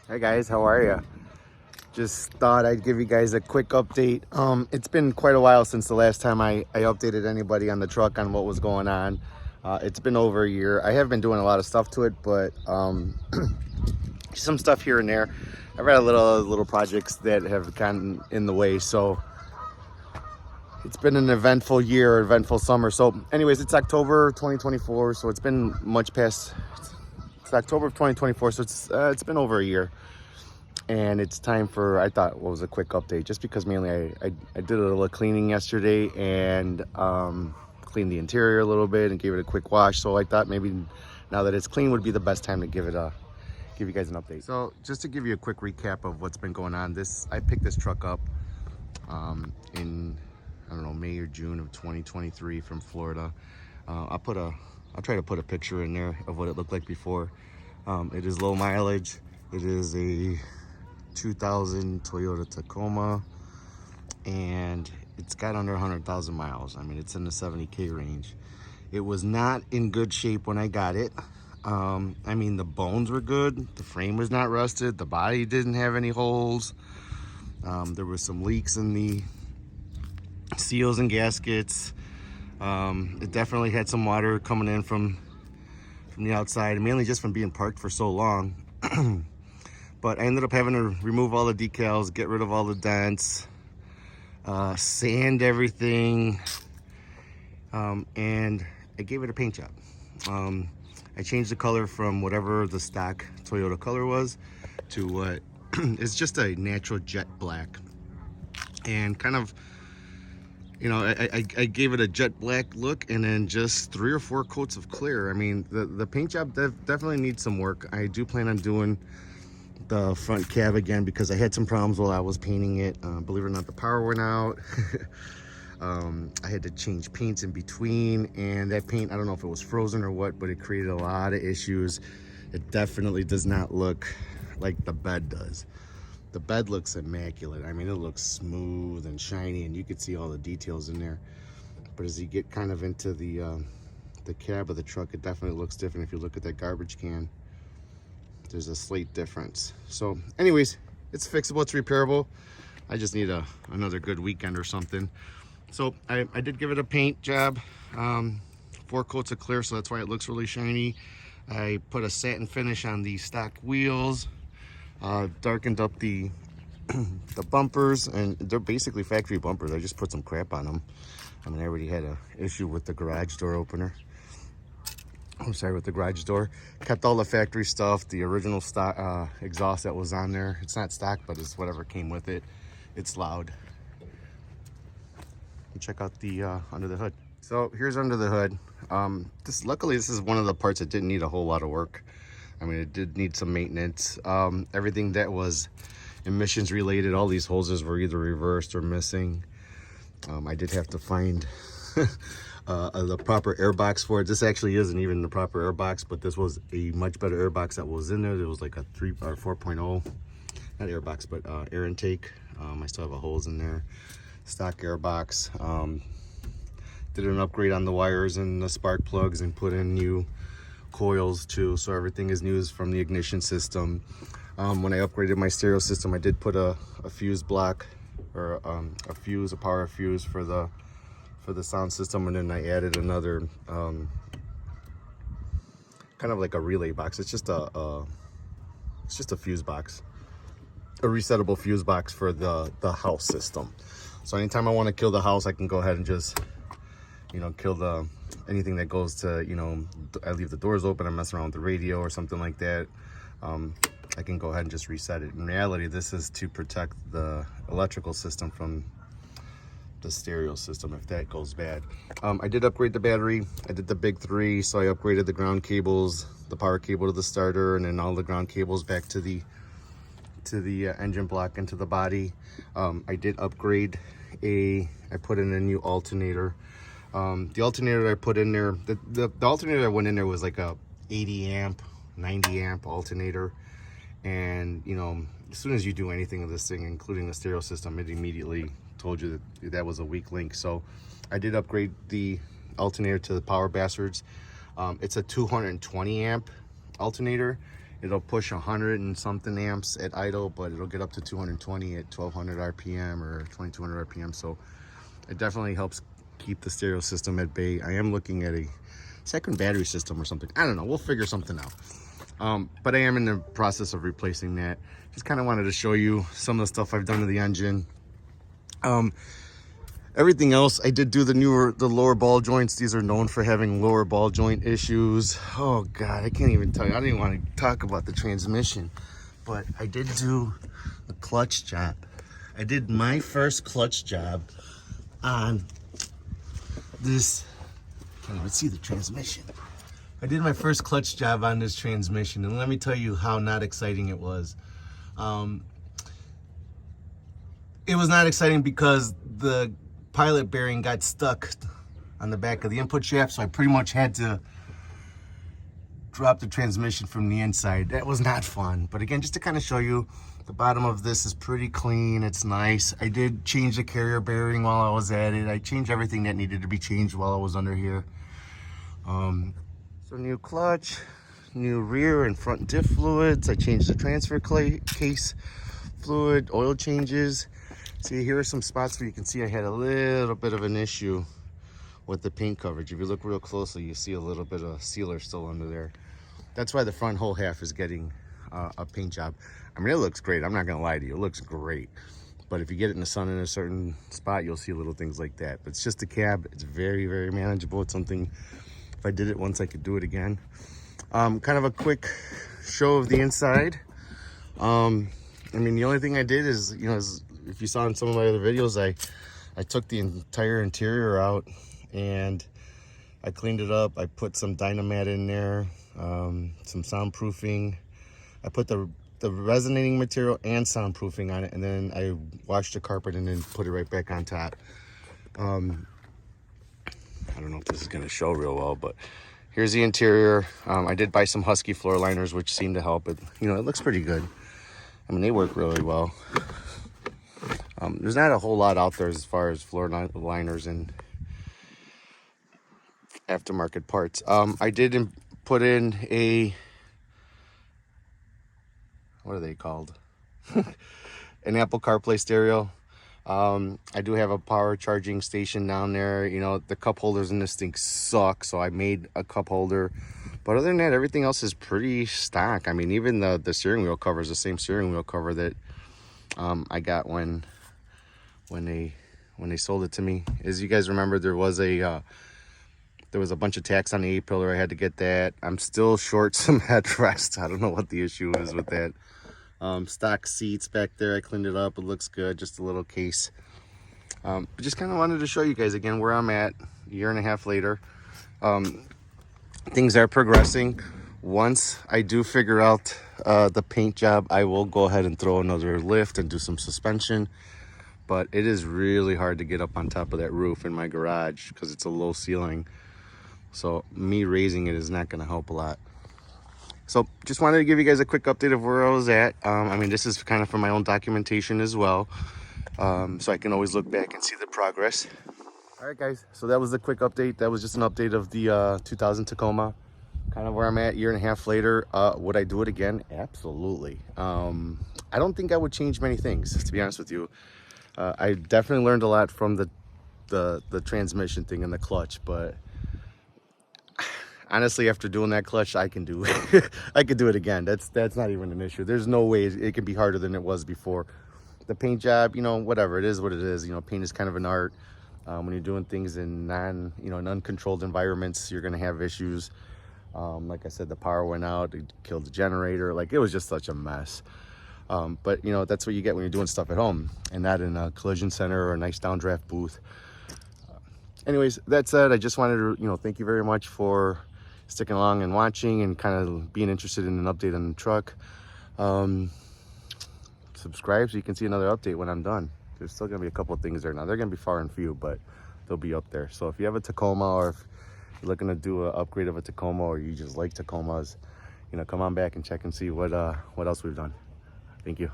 Hey guys, how are you? Just thought I'd give you guys a quick update. It's been quite a while since the last time I updated anybody on the truck on what was going on. It's been over a year. I have been doing a lot of stuff to it, but some stuff here and there. I've had little projects that have gotten in the way, so it's been an eventful year, eventful summer. So anyways, it's October 2024, so it's been much past, it's October of 2024, so it's been over a year. And it's time for, I thought, what was a quick update, just because mainly I did a little cleaning yesterday and cleaned the interior a little bit and gave it a quick wash. So I thought maybe now that it's clean would be the best time to give you guys an update. So just to give you a quick recap of what's been going on, I picked this truck up in, I don't know, May or June of 2023 from Florida. I'll try to put a picture in there of what it looked like before. It is low mileage. It is a 2000 Toyota Tacoma, and it's got under 100,000 miles. I mean, it's in the 70K range. It was not in good shape when I got it. I mean, the bones were good. The frame was not rusted. The body didn't have any holes. There were some leaks in the seals and gaskets. It definitely had some water coming in from the outside, mainly just from being parked for so long. But I ended up having to remove all the decals, get rid of all the dents, sand everything, and I gave it a paint job. I changed the color from whatever the stock Toyota color was to what is just a natural jet black. And kind of, you know, I gave it a jet black look and then just 3 or 4 coats of clear. I mean, the paint job definitely needs some work. I do plan on doing the front cab again because I had some problems while I was painting it. Believe it or not, the power went out. I had to change paints in between, and that paint, I don't know if it was frozen or what, but it created a lot of issues. It definitely does not look like the bed does. The bed looks immaculate. I mean, it looks smooth and shiny, and you could see all the details in there. But as you get kind of into the cab of the truck, it definitely looks different. If you look at that garbage can, there's a slight difference. So anyways, it's fixable, it's repairable. I just need another good weekend or something. So I did give it a paint job, 4 coats of clear, so that's why it looks really shiny. I put a satin finish on the stock wheels, darkened up the bumpers, and they're basically factory bumpers. I just put some crap on them. I mean, I already had an issue with the garage door opener. I'm sorry, with the garage door. Kept all the factory stuff, the original stock exhaust that was on there. It's not stock, but it's whatever came with it. It's loud. And check out the under the hood. So here's under the hood. Luckily, this is one of the parts that didn't need a whole lot of work. I mean, it did need some maintenance. Everything that was emissions related, all these hoses were either reversed or missing. I did have to find the proper air box for it. This actually isn't even the proper air box, but this was a much better air box that was in there. There was like a 3 or 4.0, not air box, but air intake. I still have a hose in there. Stock air box. Did an upgrade on the wires and the spark plugs and put in new coils too, so everything is new from the ignition system. When I upgraded my stereo system, I did put a fuse block, or a power fuse for the sound system, and then I added another kind of like a relay box. It's just a fuse box, a resettable fuse box for the house system. So anytime I want to kill the house, I can go ahead and just, you know, kill anything that goes to, you know, I leave the doors open, I mess around with the radio or something like that. I can go ahead and just reset it. In reality, this is to protect the electrical system from the stereo system if that goes bad. I did upgrade the battery. I did the big 3, so I upgraded the ground cables, the power cable to the starter, and then all the ground cables back to the engine block and to the body. I did upgrade I put in a new alternator. The alternator I put in there, the alternator I went in there was like a 80 amp, 90 amp alternator. And, you know, as soon as you do anything with this thing, including the stereo system, it immediately told you that was a weak link. So I did upgrade the alternator to the power bastards. It's a 220 amp alternator, It'll push 100 and something amps at idle, but it'll get up to 220 at 1200 RPM or 2200 RPM. So it definitely helps keep the stereo system at bay. I am looking at a second battery system or something. I don't know, we'll figure something out. But I am in the process of replacing that. Just kind of wanted to show you some of the stuff I've done to the engine. Everything else, I did do the lower ball joints. These are known for having lower ball joint issues. Oh God, I can't even tell you. I didn't want to talk about the transmission, but I did do the clutch job. I did my first clutch job on this. Can't even see the transmission. I did my first clutch job on this transmission, and let me tell you how not exciting it was. It was not exciting because the pilot bearing got stuck on the back of the input shaft, so I pretty much had to drop the transmission from the inside. That was not fun. But again, just to kind of show you, the bottom of this is pretty clean. It's nice. I did change the carrier bearing while I was at it. I changed everything that needed to be changed while I was under here. So new clutch, new rear and front diff fluids. I changed the transfer case fluid, oil changes. See, here are some spots where you can see I had a little bit of an issue with the paint coverage. If you look real closely, you see a little bit of sealer still under there. That's why the front whole half is getting a paint job. I mean, it looks great. I'm not gonna lie to you, it looks great. But if you get it in the sun in a certain spot, you'll see little things like that. But it's just a cab. It's very, very manageable. It's something, if I did it once, I could do it again. Kind of a quick show of the inside. I mean, the only thing I did is, you know, if you saw in some of my other videos, I took the entire interior out and I cleaned it up. I put some Dynamat in there, some soundproofing. I put the resonating material and soundproofing on it, and then I washed the carpet and then put it right back on top. I don't know if this is going to show real well, but here's the interior. I did buy some Husky floor liners, which seemed to help. It, you know, it looks pretty good. I mean, they work really well. There's not a whole lot out there as far as floor liners and aftermarket parts. I did put in a, what are they called? An Apple CarPlay stereo. I do have a power charging station down there. You know, the cup holders in this thing suck, so I made a cup holder. But other than that, everything else is pretty stock. I mean, even the steering wheel cover is the same steering wheel cover that I got when they sold it to me. As you guys remember, there was a bunch of tacks on the A-pillar. I had to get that. I'm still short some headrest. I don't know what the issue is with that. Stock seats back there, I cleaned it up. It looks good, just a little case. But just kind of wanted to show you guys again where I'm at a year and a half later. Things are progressing. Once I do figure out the paint job, I will go ahead and throw another lift and do some suspension. But it is really hard to get up on top of that roof in my garage because it's a low ceiling. So me raising it is not going to help a lot. So just wanted to give you guys a quick update of where I was at. I mean, this is kind of for my own documentation as well. So I can always look back and see the progress. All right, guys. So that was the quick update. That was just an update of the 2000 Tacoma. Kind of where I'm at a year and a half later. Would I do it again? Absolutely. I don't think I would change many things, to be honest with you. I definitely learned a lot from the transmission thing and the clutch, but honestly, after doing that clutch, I can do I could do it again. That's not even an issue. There's no way it can be harder than it was before. The paint job, you know, whatever, it is what it is. You know, paint is kind of an art. When you're doing things in in uncontrolled environments, you're gonna have issues. Like I said, the power went out, it killed the generator. Like, it was just such a mess. But you know, that's what you get when you're doing stuff at home and not in a collision center or a nice downdraft booth. Anyways, that said, I just wanted to, you know, thank you very much for sticking along and watching and kind of being interested in an update on the truck. Subscribe so you can see another update when I'm done. There's still gonna be a couple of things there. Now they're gonna be far and few, but they'll be up there. So if you have a Tacoma, or if you're looking to do an upgrade of a Tacoma, or you just like Tacomas, you know, come on back and check and see what else we've done. Thank you.